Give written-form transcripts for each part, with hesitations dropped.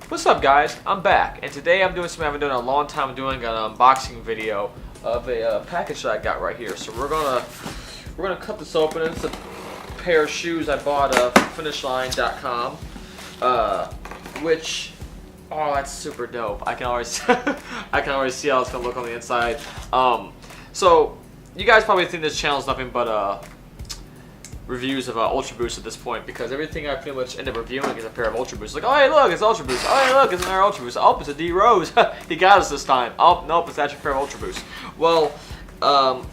What's up, guys? I'm back, and today I'm doing something I haven't done in a long time. I'm doing an unboxing video of a package that I got right here. So we're gonna cut this open. It's a pair of shoes I bought from finishline.com, which, oh, that's super dope. I can always I can already see how it's gonna look on the inside. So you guys probably think this channel is nothing but reviews of Ultraboost at this point, because everything I pretty much end up reviewing is a pair of Ultraboosts. Like, oh hey, look, it's Ultraboost. Oh hey, look, it's another Ultraboost. Oh, it's a D Rose. He got us this time. Oh nope, it's actually a pair of Ultraboost. Well,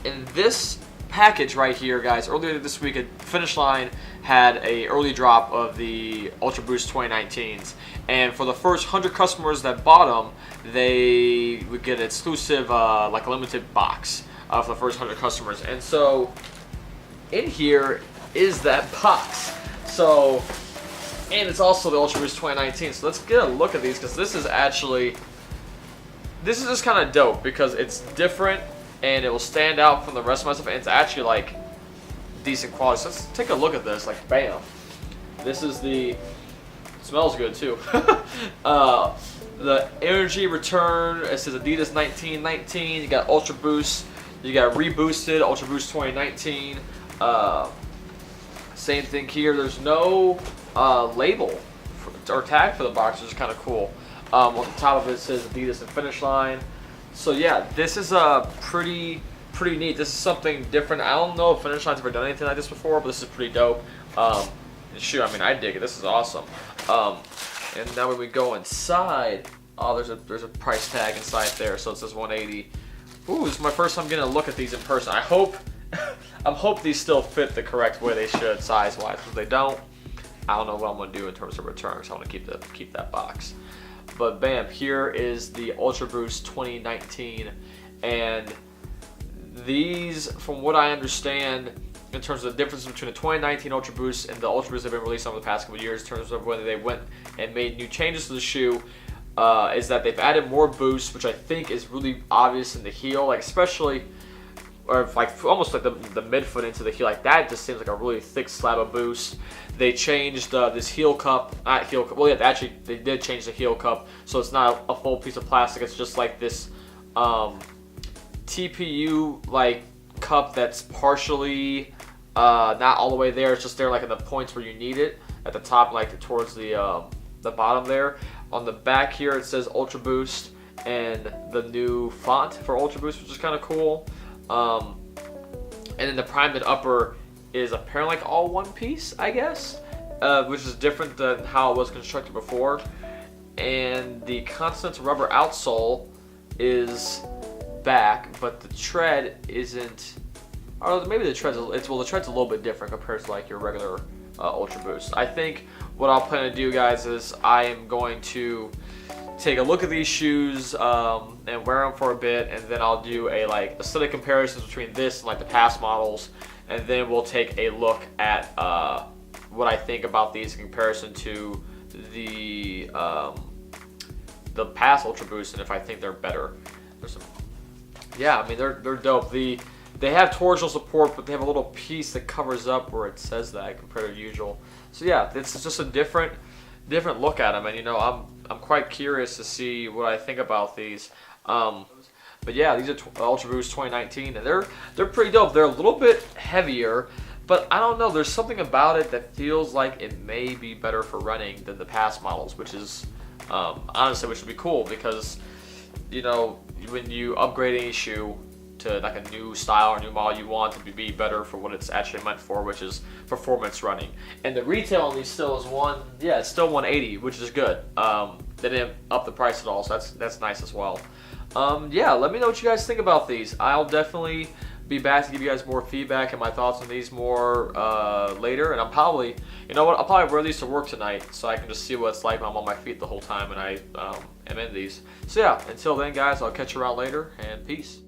in this package right here, guys, earlier this week, Finish Line had a early drop of the Ultraboost 2019s, and for the first 100 customers that bought them, they would get an exclusive, like a limited box for the first 100 customers. And so in here is that box. So, and it's also the Ultraboost 2019. So let's get a look at these, because this is just kind of dope because it's different and it will stand out from the rest of my stuff, and it's actually like decent quality. So let's take a look at this. Like, bam. This is the, smells good too. The energy return. It says Adidas 1919. You got Ultraboost. You got Reboosted Ultraboost 2019. Same thing here. There's no label or tag for the box, which is kind of cool. On the top of it says Adidas and Finish Line. So yeah, this is pretty neat. This is something different. I don't know if Finish Line's ever done anything like this before, but this is pretty dope. Shoot, I mean, I dig it. This is awesome. And now when we go inside, oh, there's a price tag inside there, so it says 180. Ooh, this is my first time getting a look at these in person. I hope these still fit the correct way they should, size-wise. If they don't, I don't know what I'm gonna do in terms of returns. I want to keep that box. But bam, here is the Ultraboost 2019, and these, from what I understand, in terms of the difference between the 2019 Ultraboost and the Ultraboost that have been released over the past couple of years, in terms of whether they went and made new changes to the shoe, is that they've added more boost, which I think is really obvious in the heel, like especially, or like almost like the midfoot into the heel, like that just seems like a really thick slab of boost. They changed this heel cup, not heel cup. Well, yeah, actually they did change the heel cup, so it's not a full piece of plastic. It's just like this TPU like cup that's partially not all the way there. It's just there like in the points where you need it at the top, like towards the bottom there. On the back here it says Ultraboost and the new font for Ultraboost, which is kind of cool. And then the primed upper is apparently like all one piece, I guess, which is different than how it was constructed before. And the Continental rubber outsole is back, but the tread isn't. Or maybe the tread's the tread's a little bit different compared to like your regular Ultraboost. I think what I'll plan to do, guys, is I am going to take a look at these shoes and wear them for a bit, and then I'll do a like aesthetic comparisons between this and like the past models, and then we'll take a look at what I think about these in comparison to the past Ultraboost, and if I think they're better. Yeah, I mean they're dope. They have torsional support, but they have a little piece that covers up where it says that compared to usual. So yeah, it's just a different look at them, and you know I'm quite curious to see what I think about these. But yeah, these are Ultraboost 2019, and they're pretty dope. They're a little bit heavier, but I don't know. There's something about it that feels like it may be better for running than the past models, which is honestly, which would be cool, because you know when you upgrade any shoe to like a new style or new model, you want it to be better for what it's actually meant for, which is performance running. And the retail on these still is it's still 180, which is good. They didn't up the price at all, so that's nice as well. Yeah, let me know what you guys think about these. I'll definitely be back to give you guys more feedback and my thoughts on these more later. And I'm probably, you know what, I'll probably wear these to work tonight, so I can just see what it's like when I'm on my feet the whole time and I am in these. So yeah, until then, guys, I'll catch you around later, and peace.